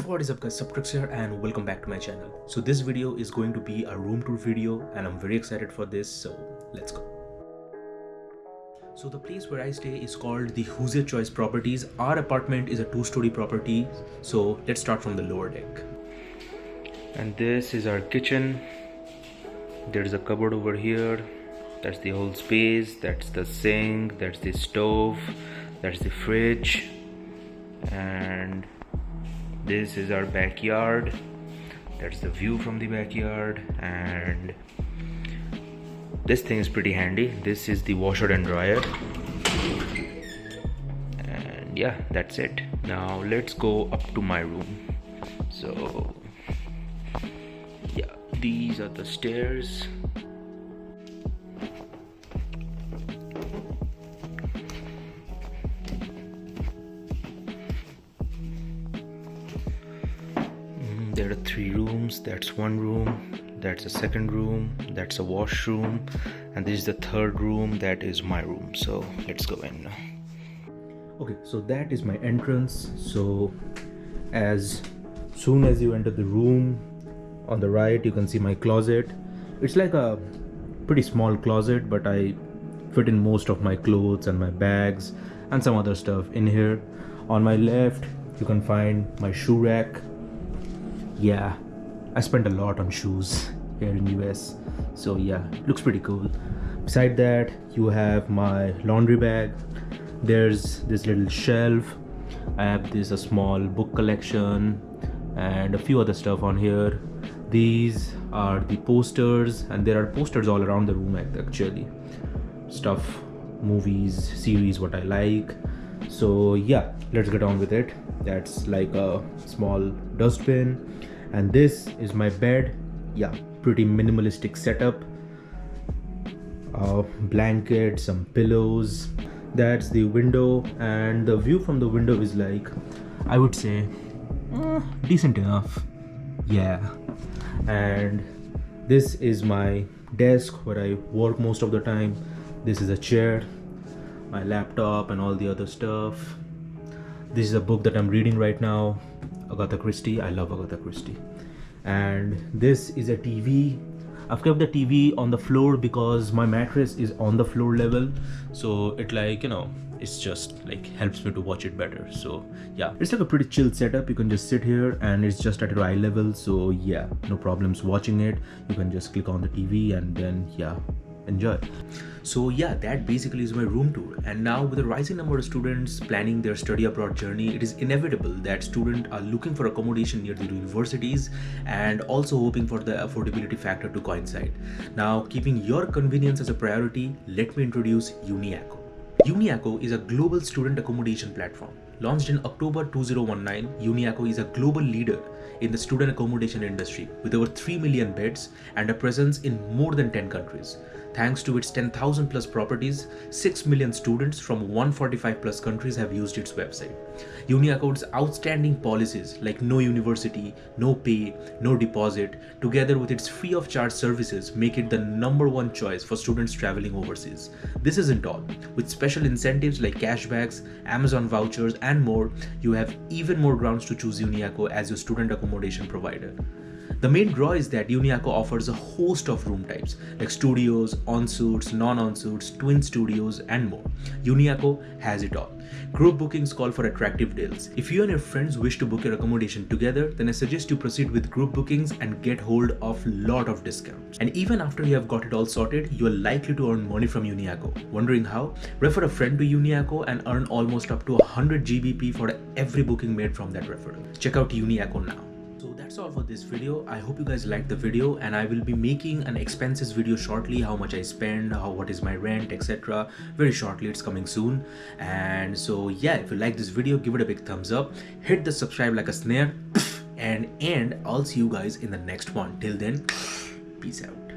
What is up guys, SubtreX here and welcome back to my channel. So this video is going to be a room tour video and I'm very excited for this, so let's go. So the place where I stay is called the Who's Your Choice Properties. Our apartment is a 2-story property, so let's start from the lower deck. And this is our kitchen. There's a cupboard over here. That's the whole space. That's the sink, that's the stove, that's the fridge, and this is our backyard. That's the view from the backyard, and this thing is pretty handy. This is the washer and dryer, and yeah, that's it. Now let's go up to my room. So yeah, these are the stairs. There are 3 rooms. That's one room, that's a second room, that's a washroom, and this is the third room. That is my room. So let's go in now. Okay, so that is my entrance. So as soon as you enter the room, on the right you can see my closet. It's like a pretty small closet, but I fit in most of my clothes and my bags and some other stuff in here. On my left you can find my shoe rack. Yeah, I spent a lot on shoes here in US, so yeah, it looks pretty cool. Beside that you have my laundry bag. There's this little shelf. I have a small book collection and a few other stuff on here. These are the posters, and there are posters all around the room actually. Stuff, movies, series, what I like. So yeah, let's get on with it. That's like a small dustbin, and this is my bed. Yeah, pretty minimalistic setup. Blanket, some pillows. That's the window, and the view from the window is like, I would say, decent enough. Yeah, and this is my desk where I work most of the time. This is a chair, my laptop, and all the other stuff. This is a book that I'm reading right now, Agatha Christie. I love Agatha Christie. And this is a TV. I've kept the TV on the floor because my mattress is on the floor level, so it it's just like helps me to watch it better. So yeah, it's like a pretty chill setup. You can just sit here and it's just at your eye level, so yeah, no problems watching it. You can just click on the TV and then yeah, enjoy. So yeah, that basically is my room tour. And now with the rising number of students planning their study abroad journey, it is inevitable that students are looking for accommodation near the universities and also hoping for the affordability factor to coincide. Now, keeping your convenience as a priority, let me introduce Uniaco. Uniaco is a global student accommodation platform. Launched in October 2019, Uniaco is a global leader in the student accommodation industry with over 3 million beds and a presence in more than 10 countries. Thanks to its 10,000 plus properties, 6 million students from 145 plus countries have used its website. Uniaco's outstanding policies like no university, no pay, no deposit, together with its free of charge services, make it the #1 choice for students traveling overseas. This isn't all. With special incentives like cashbacks, Amazon vouchers, and more, you have even more grounds to choose Uniaco as your student accommodation provider. The main draw is that Uniaco offers a host of room types like studios, en-suites, non-en-suites, twin studios, and more. Uniaco has it all. Group bookings call for attractive deals. If you and your friends wish to book your accommodation together, then I suggest you proceed with group bookings and get hold of a lot of discounts. And even after you have got it all sorted, you are likely to earn money from Uniaco. Wondering how? Refer a friend to Uniaco and earn almost up to 100 GBP for every booking made from that referral. Check out Uniaco now. So that's all for this video. I hope you guys liked the video, and I will be making an expenses video shortly, how much I spend, what is my rent, etc. Very shortly, it's coming soon. And so yeah, if you like this video, give it a big thumbs up, hit the subscribe like a snare, and I'll see you guys in the next one. Till then, peace out.